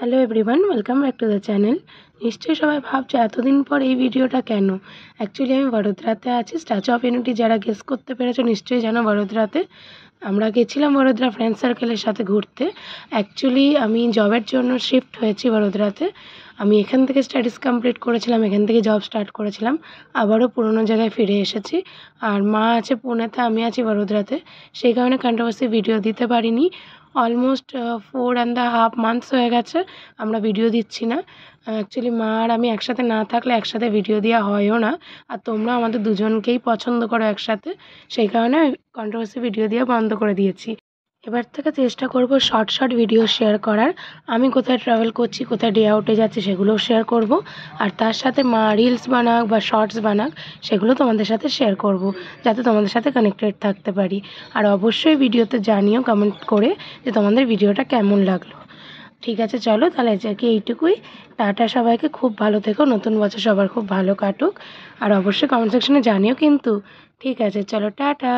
Hello everyone, welcome back to the channel. নিশ্চয়ই সবাই ভাবছো এতদিন পর এই ভিডিওটা কেন। অ্যাকচুয়ালি আমি বড়োদরাতে আছি। স্ট্যাচু অফ ইউনিটি যারা গেস করতে পেরেছো নিশ্চয়ই জানো, বড়োদরাতে আমরা গেছিলাম বড়োদরা ফ্রেন্ড সার্কেলের সাথে ঘুরতে। অ্যাকচুয়ালি আমি জবের জন্য শিফট হয়েছি বড়োদরাতে। আমি এখান থেকে স্টাডিজ কমপ্লিট করেছিলাম, এখান থেকে জব স্টার্ট করেছিলাম, আবারও পুরোনো জায়গায় ফিরে এসেছি। আর মা আছে পুনেতে, আমি আছি বড়োদরাতে, সেই কারণে কন্ট্রোভার্সি ভিডিও দিতে পারিনি। অলমোস্ট 4.5 মান্থস হয়ে গেছে আমরা ভিডিও দিচ্ছি না। অ্যাকচুয়ালি মা আর আমি একসাথে না থাকলে একসাথে ভিডিও দেওয়া হয়ও না। আর তোমরা আমাদের দুজনকেই পছন্দ করো একসাথে, সেই কারণে কন্ট্রোভার্সি ভিডিও দেওয়া বন্ধ করে দিয়েছি। এবার থেকে চেষ্টা করব শর্ট ভিডিও শেয়ার করার। আমি কোথায় ট্রাভেল করছি, কোথায় ডে আউটে যাচ্ছি সেগুলোও শেয়ার করব। আর তার সাথে মা রিলস বানাক বা শর্টস বানাক সেগুলো তোমাদের সাথে শেয়ার করব, যাতে তোমাদের সাথে কানেক্টেড থাকতে পারি। আর অবশ্যই ভিডিওতে জানিও কমেন্ট করে যে তোমাদের ভিডিওটা কেমন লাগলো। ঠিক আছে, চলো তাহলে আজকে এইটুকুই। টাটা সবাইকে, খুব ভালো থেকো, নতুন বছর সবার খুব ভালো কাটুক। আর অবশ্যই কমেন্ট সেকশনে জানিও কিন্তু। ঠিক আছে, চলো টাটা।